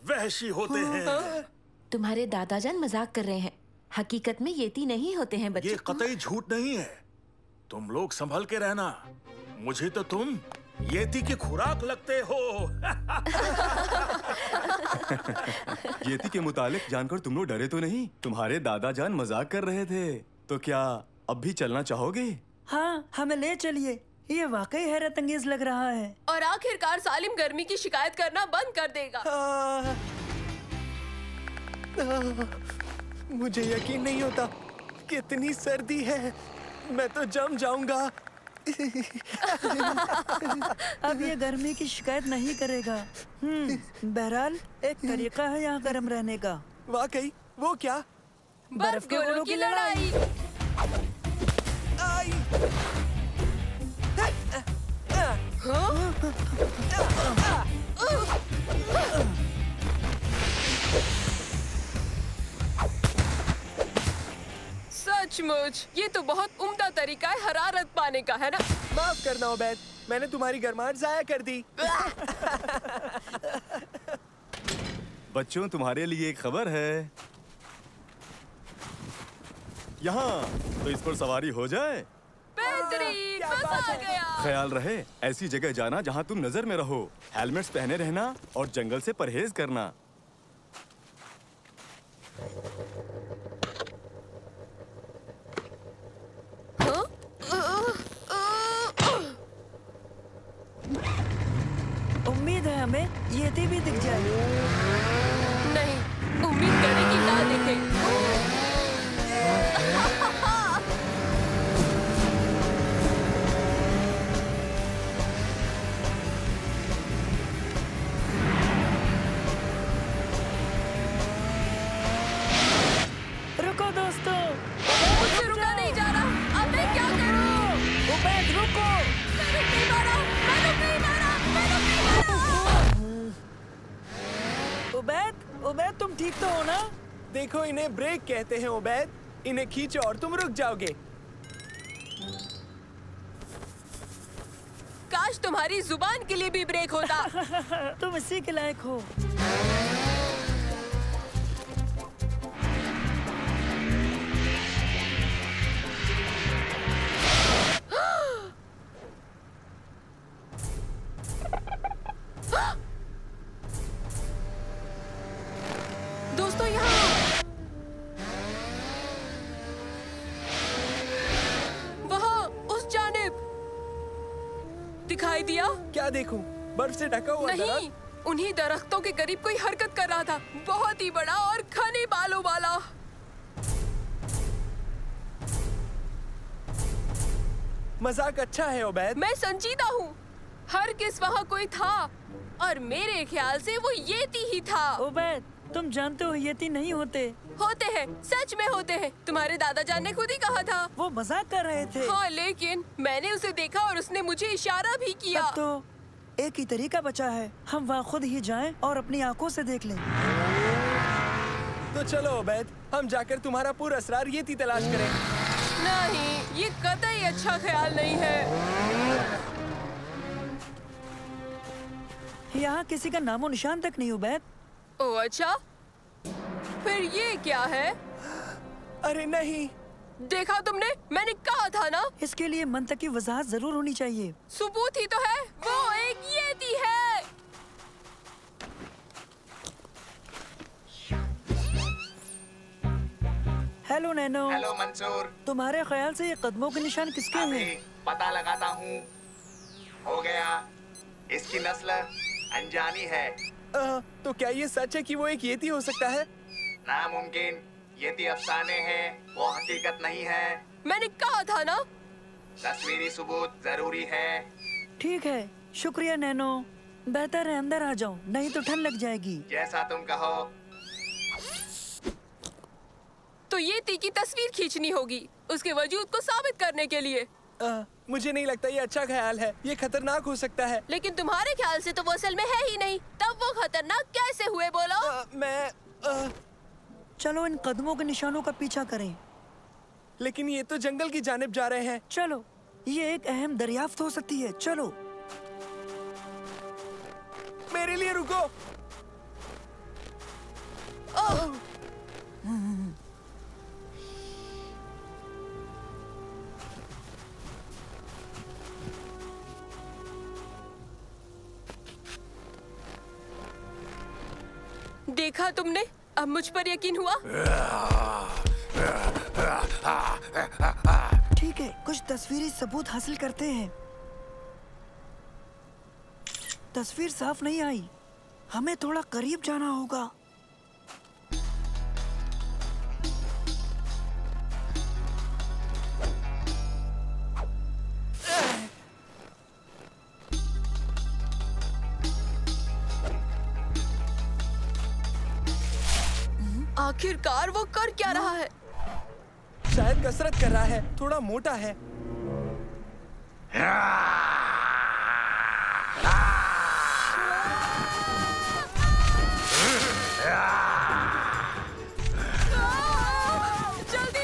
वहशी होते हैं।
तुम्हारे दादाजान मजाक कर रहे हैं। हकीकत में येती नहीं होते हैं बच्चे।
ये कतई झूठ नहीं है। तुम लोग संभल के रहना। मुझे तो तुम येती की खुराक लगते हो।
येती के मुतालिक जानकर तुम लोग डरे तो नहीं? तुम्हारे दादाजान मजाक कर रहे थे। तो क्या अब भी चलना चाहोगे?
हाँ, हमें ले चलिए। ये वाकई हैरत अंगेज लग रहा है।
और आखिरकार सालिम गर्मी की शिकायत करना बंद कर देगा।
मुझे यकीन नहीं होता, कितनी सर्दी है। मैं तो जम जाऊंगा।
अब ये गर्मी की शिकायत नहीं करेगा। बहरहाल एक तरीका है यहाँ गर्म रहने का।
वाकई? वो क्या?
बर्फ के गोलों की लड़ाई। सचमुच ये तो बहुत उम्दा तरीका है हरारत पाने का, है ना?
माफ करना उबैद, मैंने तुम्हारी गर्माहट जाया कर दी।
बच्चों, तुम्हारे लिए एक खबर है। यहाँ तो इस पर सवारी हो जाए।
बेहतरीन, मजा आ गया।
ख्याल रहे ऐसी जगह जाना जहाँ तुम नजर में रहो। हेलमेट्स पहने रहना और जंगल से परहेज करना।
उम्मीद है हमें येती भी दिख जाए।
नहीं, उम्मीद करें कि ना दिखे।
रुको दोस्तों,
मुझसे रुका नहीं जा रहा। अब मैं क्या करूं?
उबैद रुको।
मैं रुक नहीं पा रहा।
उबैद तुम ठीक तो हो ना?
देखो, इन्हें ब्रेक कहते हैं उबैद। इन्हें खींचो और तुम रुक जाओगे।
काश तुम्हारी जुबान के लिए भी ब्रेक होता।
तुम इसी के लायक हो।
दोस्तों, यहाँ वहाँ उस जानिब दिखाई दिया।
क्या देखूं? बर्फ से ढका हुआ
नहीं,
दरख्त?
उन्हीं दरख्तों के करीब कोई हरकत कर रहा था, बहुत ही बड़ा और घने बालों वाला।
मजाक अच्छा है उबैद।
मैं संजीदा हूँ। हर किस वहाँ कोई था और मेरे ख्याल से वो येती ही था।
उबैद, तुम जानते हो येती नहीं होते।
होते हैं, सच में होते हैं। तुम्हारे दादा जान ने खुद ही कहा था।
वो मजाक कर रहे थे।
हाँ, लेकिन मैंने उसे देखा और उसने मुझे इशारा भी किया।
अब तो एक ही तरीका बचा है, हम वहाँ खुद ही जाएं और अपनी आंखों से देख लें।
तो चलो उबैद, हम जाकर तुम्हारा पूरा असरार येती तलाश करें।
नहीं, ये कतई अच्छा ख्याल नहीं है।
यहाँ किसी का नामो निशान तक नहीं उबैद।
ओह अच्छा, फिर ये क्या है?
अरे नहीं,
देखा तुमने? मैंने कहा था ना।
इसके लिए मंतक की वजाहत जरूर होनी चाहिए।
सबूत ही तो है, वो एक येती है।
Hello nano.
हेलो मंसूर।
तुम्हारे ख्याल से ये कदमों के निशान किसके हैं?
पता लगाता हूँ। हो गया, इसकी नस्ल अनजानी है।
तो क्या ये सच है कि वो एक येती हो सकता है?
नामुमकिन। येती अफसाने हैं, वो हकीकत नहीं है।
मैंने कहा था ना।
तस्वीरी सबूत जरूरी है।
ठीक है, शुक्रिया नैनो। बेहतर है अंदर आ जाओ, नहीं तो ठंड लग जाएगी।
जैसा तुम कहो।
तो येती की तस्वीर खींचनी होगी, उसके वजूद को साबित करने के लिए।
मुझे नहीं लगता ये अच्छा ख्याल है। ये खतरनाक हो सकता है।
लेकिन तुम्हारे ख्याल से तो वो असल में है ही नहीं, तब वो खतरनाक कैसे हुए बोलो?
चलो इन कदमों के निशानों का पीछा करें।
लेकिन ये तो जंगल की जानिब जा रहे हैं।
चलो, ये एक अहम दरियाफ्त हो सकती है। चलो।
मेरे लिए रुको।
देखा तुमने? अब मुझ पर यकीन हुआ?
ठीक है, कुछ तस्वीरी सबूत हासिल करते हैं। तस्वीर साफ नहीं आई, हमें थोड़ा करीब जाना होगा।
आखिरकार वो कर क्या रहा है?
शायद कसरत कर रहा है, थोड़ा मोटा है।
जल्दी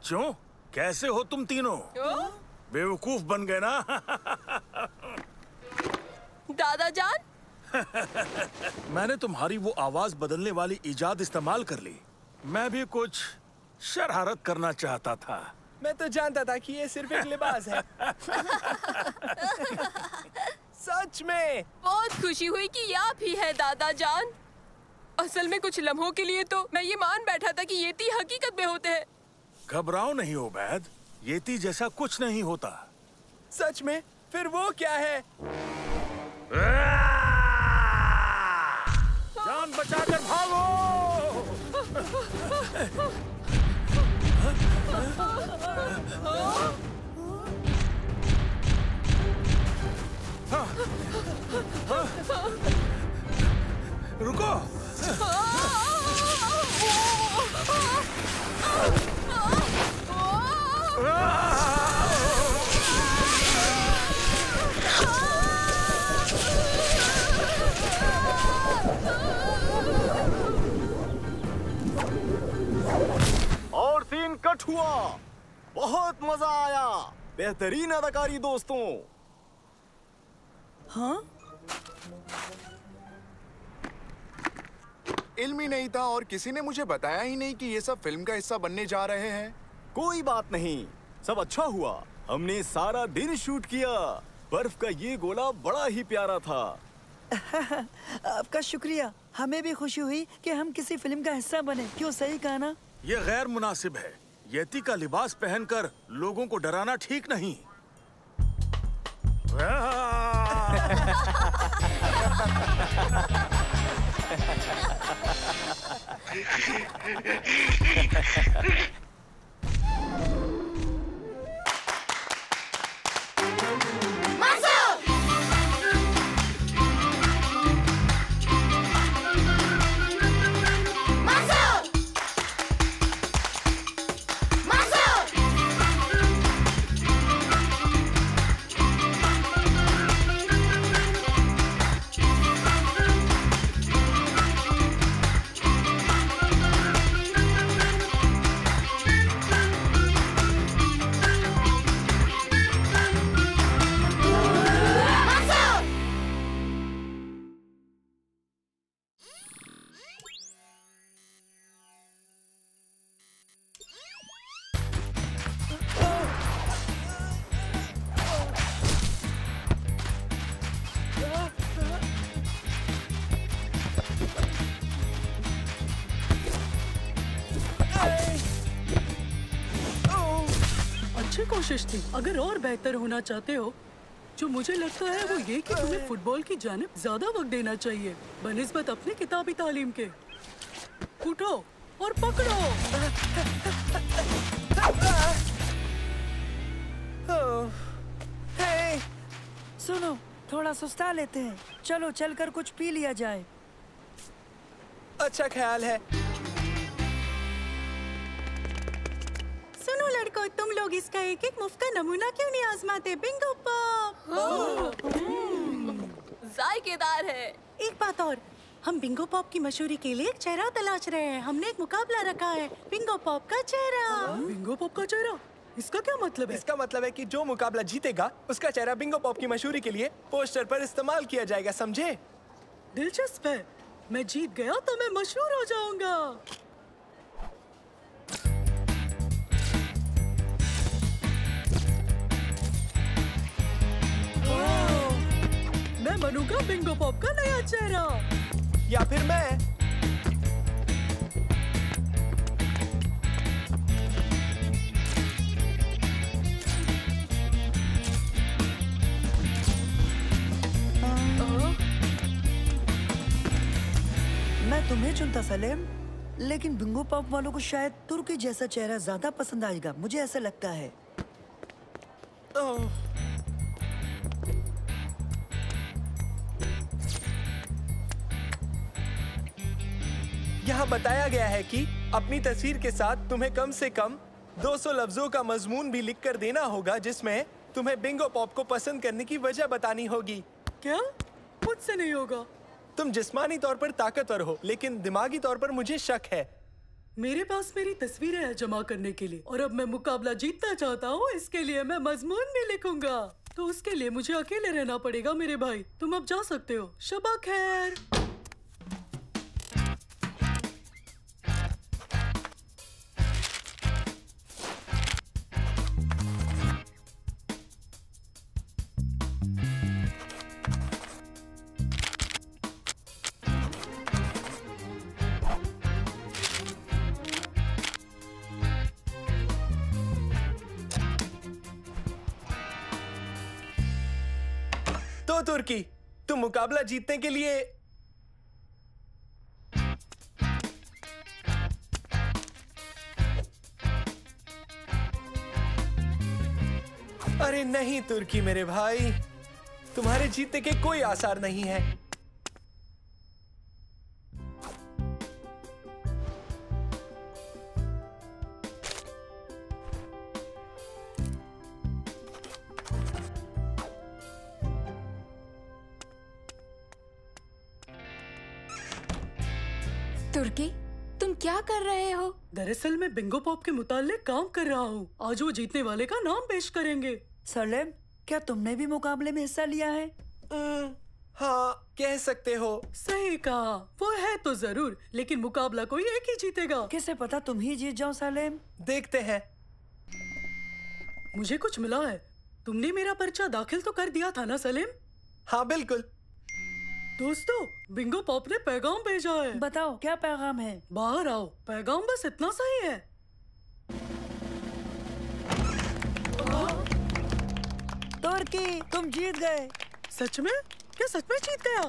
बच्चों, कैसे हो तुम तीनों? बेवकूफ बन गए ना?
दादा जान,
मैंने तुम्हारी वो आवाज बदलने वाली इजाद इस्तेमाल कर ली। मैं भी कुछ शरारत करना चाहता था।
मैं तो जानता था कि ये सिर्फ एक लिबास है। सच में
बहुत खुशी हुई कि ये आप ही है दादा जान। असल में कुछ लम्हों के लिए तो मैं ये मान बैठा था कि येती हकीकत में होते हैं।
घबराओ नहीं उबैद, येती जैसा कुछ नहीं होता।
सच में? फिर वो क्या है?
जान बचाकर भागो! रुको!
और सीन कट हुआ। बहुत मजा आया। बेहतरीन अदाकारी दोस्तों।
हाँ?
इल्म ही नहीं था और किसी ने मुझे बताया ही नहीं कि ये सब फिल्म का हिस्सा बनने जा रहे हैं।
कोई बात नहीं, सब अच्छा हुआ। हमने सारा दिन शूट किया। बर्फ का ये गोला बड़ा ही प्यारा था।
आपका शुक्रिया। हमें भी खुशी हुई कि हम किसी फिल्म का हिस्सा बने। क्यों, सही कहा ना?
ये गैर मुनासिब है। येती का लिबास पहनकर लोगों को डराना ठीक नहीं।
अच्छी कोशिश थी। अगर और बेहतर होना चाहते हो, जो मुझे लगता है वो ये कि तुम्हें फुटबॉल की जानिब ज्यादा वक्त देना चाहिए बनिस्बत अपनी किताबी तालीम के। उठो और पकड़ो।
सुनो, थोड़ा सुस्ता लेते हैं। चलो चलकर कुछ पी लिया जाए।
अच्छा ख्याल है।
सुनो लड़कों, तुम लोग इसका एक एक मुफ्त का नमूना क्यों नहीं आजमाते? बिंगो पॉप
जायकेदार है।
एक बात और, हम बिंगो पॉप की मशहूरी के लिए एक चेहरा तलाश रहे हैं। हमने एक मुकाबला रखा है, बिंगो पॉप का चेहरा। बिंगो पॉप का चेहरा? इसका क्या मतलब है?
इसका मतलब है कि जो मुकाबला जीतेगा उसका चेहरा बिंगो पॉप की मशहूरी के लिए पोस्टर पर इस्तेमाल किया जाएगा, समझे?
दिलचस्प है। मैं जीत गया तो मैं मशहूर हो जाऊंगा। मैं बनूंगा बिंगो पॉप का नया चेहरा।
या फिर मैं।
मैं तुम्हें चुनता सलेम, लेकिन बिंगो पॉप वालों को शायद तुर्की जैसा चेहरा ज्यादा पसंद आएगा। मुझे ऐसा लगता है।
यहाँ बताया गया है कि अपनी तस्वीर के साथ तुम्हें कम से कम 200 लफ्जों का मजमून भी लिख कर देना होगा, जिसमें तुम्हें बिंगो पॉप को पसंद करने की वजह बतानी होगी।
क्या? मुझसे नहीं होगा।
तुम जिस्मानी तौर पर ताकतवर हो, लेकिन दिमागी तौर पर मुझे शक है।
मेरे पास मेरी तस्वीरें है जमा करने के लिए और अब मैं मुकाबला जीतना चाहता हूँ। इसके लिए मैं मजमून भी लिखूंगा। तो उसके लिए मुझे अकेले रहना पड़ेगा मेरे भाई। तुम अब जा सकते हो। शबा खैर।
तो तुर्की, तुम मुकाबला जीतने के लिए अरे नहीं तुर्की मेरे भाई, तुम्हारे जीतने के कोई आसार नहीं है।
तुर्की, तुम क्या कर रहे हो?
दरअसल मैं बिंगो पॉप के मुताल्लिक काम कर रहा हूँ। आज वो जीतने वाले का नाम पेश करेंगे।
सलेम, क्या तुमने भी मुकाबले में हिस्सा लिया है?
हाँ, कह सकते हो।
सही कहा, वो है तो जरूर, लेकिन मुकाबला कोई एक ही जीतेगा।
कैसे पता तुम ही जीत जाओ सलेम?
देखते हैं।
मुझे कुछ मिला है। तुमने मेरा पर्चा दाखिल तो कर दिया था ना सलेम?
हाँ बिल्कुल।
दोस्तों, बिंगो पॉप ने पैगाम भेजा है।
बताओ क्या पैगाम है?
बाहर आओ। पैगाम बस इतना सही है।
तुर्की, तुम जीत गए।
सच में? क्या सच में जीत गया?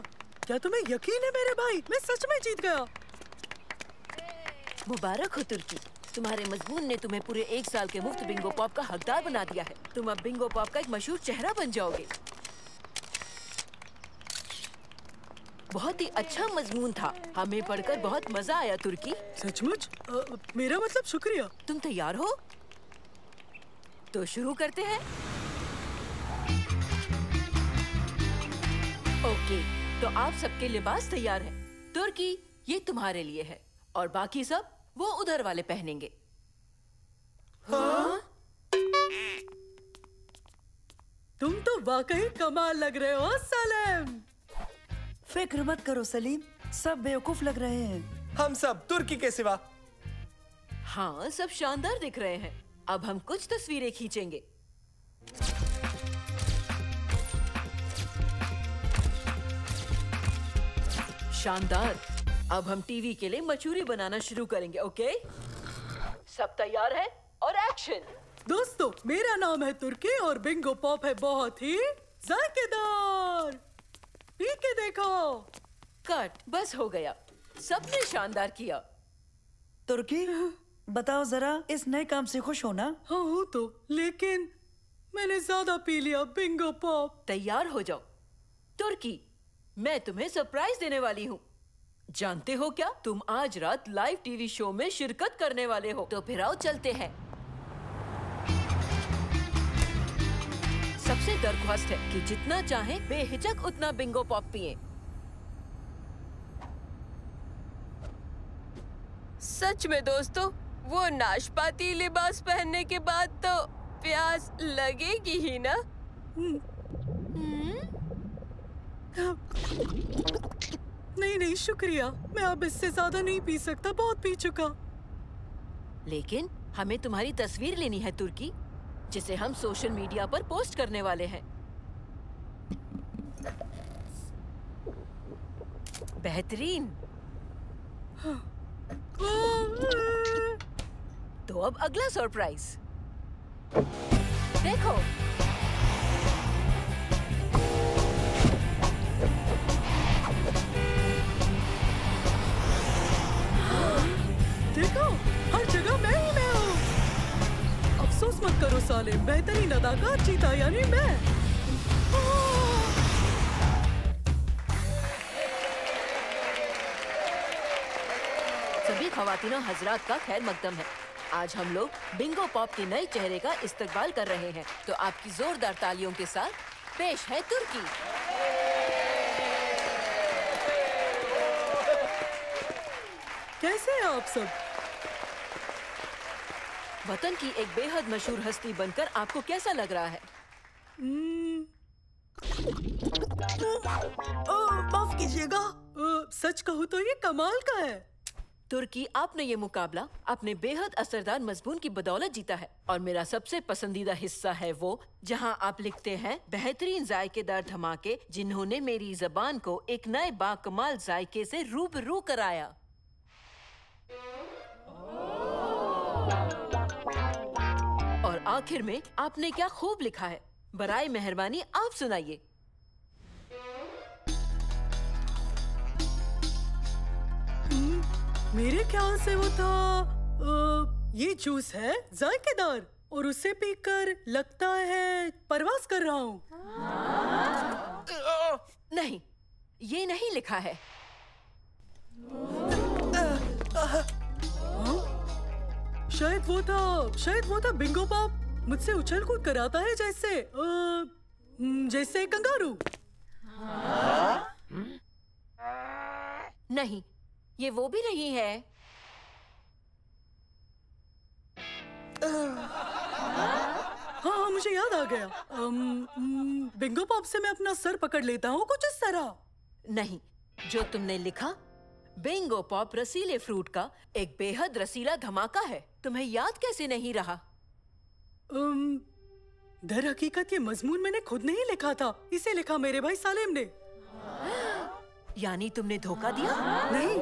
क्या तुम्हें यकीन है मेरे भाई? मैं सच में जीत गया।
मुबारक हो तुर्की, तुम्हारे मजमून ने तुम्हें पूरे 1 साल के मुफ्त बिंगो पॉप का हकदार बना दिया है। तुम अब बिंगो पॉप का एक मशहूर चेहरा बन जाओगे। बहुत ही अच्छा मजमून था। हमें पढ़कर बहुत मजा आया तुर्की।
सचमुच? मेरा मतलब शुक्रिया।
तुम तैयार हो? तो शुरू करते हैं। ओके, तो आप सबके लिबास तैयार हैं। तुर्की, ये तुम्हारे लिए है और बाकी सब वो उधर वाले पहनेंगे।
हाँ? तुम तो वाकई कमाल लग रहे हो सलेम।
फिक्र मत करो सलीम, सब बेवकूफ लग रहे हैं।
हम सब तुर्की के सिवा।
हाँ, सब शानदार दिख रहे हैं। अब हम कुछ तस्वीरें खींचेंगे। शानदार। अब हम टीवी के लिए मचूरी बनाना शुरू करेंगे। ओके, सब तैयार है? और एक्शन।
दोस्तों, मेरा नाम है तुर्की और बिंगो पॉप है बहुत ही जायकेदार। पी के देखो।
कट, बस हो गया। सबने शानदार किया।
तुर्की, बताओ जरा, इस नए काम से खुश हो ना?
हाँ हूँ तो, लेकिन मैंने ज्यादा पी लिया बिंगो पॉप।
तैयार हो जाओ। तुर्की, मैं तुम्हें सरप्राइज देने वाली हूँ। जानते हो क्या? तुम आज रात लाइव टीवी शो में शिरकत करने वाले हो। तो फिर आओ चलते हैं। सबसे दरख्वास्त है कि जितना चाहें बेहिचक उतना बिंगो पॉप पिएं।
सच में दोस्तों, वो नाशपाती लिबास पहनने के बाद तो प्यास लगेगी ही ना?
नहीं नहीं शुक्रिया, मैं अब इससे ज्यादा नहीं पी सकता, बहुत पी चुका।
लेकिन हमें तुम्हारी तस्वीर लेनी है तुर्की, जिसे हम सोशल मीडिया पर पोस्ट करने वाले हैं। बेहतरीन। तो अब अगला सरप्राइज देखो।
देखो, हर जगह मैं ही मैं हूँ। अफसोस मत करो सालिम, बेहतरीन अदाकार जीता, यानी मैं।
सभी ख्वातीनो हजरात का खैर मकदम है। आज हम लोग बिंगो पॉप के नए चेहरे का इस्तकबाल कर रहे हैं। तो आपकी जोरदार तालियों के साथ पेश है तुर्की।
कैसे हैं आप सब?
वतन की एक बेहद मशहूर हस्ती बनकर आपको कैसा लग रहा है?
माफ कीजिएगा, सच कहूँ तो ये कमाल का है।
तुर्की, आपने ये मुकाबला अपने बेहद असरदार मजमून की बदौलत जीता है और मेरा सबसे पसंदीदा हिस्सा है वो जहां आप लिखते हैं बेहतरीन जायकेदार धमाके जिन्होंने मेरी जबान को एक नए बाकमाल जायके से रूबरू कराया। और आखिर में आपने क्या खूब लिखा है। बराए मेहरबानी आप सुनाइए।
मेरे ख्याल से वो था ये जूस है जायकेदार और उसे पीकर लगता है परवाज कर रहा हूँ।
नहीं, ये नहीं लिखा है।
शायद वो था बिंगो पॉप। मुझसे उछल कूद कराता है जैसे कंगारू।
नहीं, ये वो भी नहीं है।
हाँ, मुझे याद आ गया। बिंगो पॉप से मैं अपना सर पकड़ लेता हूँ कुछ इस तरह।
नहीं, जो तुमने लिखा बिंगो पॉप रसीले फ्रूट का एक बेहद रसीला धमाका है। तुम्हें याद कैसे नहीं रहा?
दर हकीकत ये मजमून मैंने खुद नहीं लिखा था, इसे लिखा मेरे भाई सालेम ने।
यानी तुमने धोखा दिया?
नहीं,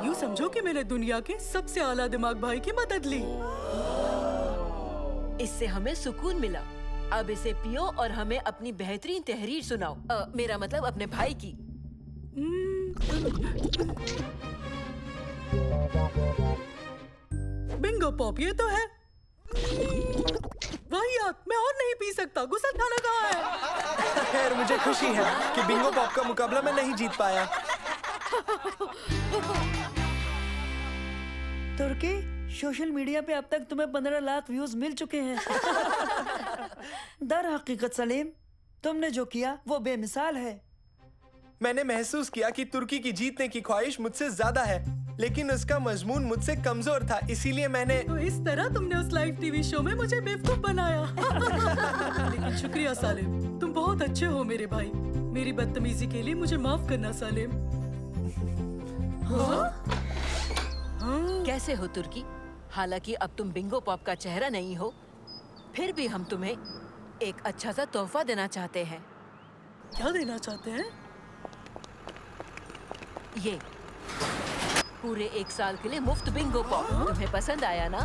यूँ समझो कि मैंने दुनिया के सबसे आला दिमाग भाई की मदद ली।
इससे हमें सुकून मिला। अब इसे पियो और हमें अपनी बेहतरीन तहरीर सुनाओ। मेरा मतलब अपने भाई की।
बिंगो पॉप, ये तो है। वाहियात, मैं और नहीं पी सकता। गुस्सा खाना कहाँ है?
खैर, मुझे खुशी है कि बिंगो पॉप का मुकाबला मैं नहीं जीत पाया।
तुर्की, सोशल मीडिया पे अब तक तुम्हें 15 लाख व्यूज मिल चुके हैं। दर हकीकत सलीम, तुमने जो किया वो बेमिसाल है।
मैंने महसूस किया कि तुर्की की जीतने की ख्वाहिश मुझसे ज्यादा है, लेकिन उसका मजमून मुझसे कमजोर था, इसीलिए मैंने।
तो इस तरह तुमने उस लाइव टीवी शो में मुझे बेवकूफ बनाया। लेकिन शुक्रिया सालिम, तुम बहुत अच्छे हो मेरे भाई। मेरी बदतमीजी के लिए मुझे माफ करना सालिम।
कैसे हो तुर्की? हालांकि अब तुम बिंगो पॉप का चेहरा नहीं हो, फिर भी हम तुम्हें एक अच्छा सा तोहफा देना चाहते हैं।
क्या देना चाहते हैं?
ये पूरे 1 साल के लिए मुफ्त बिंगो पॉप। तुम्हें पसंद आया ना?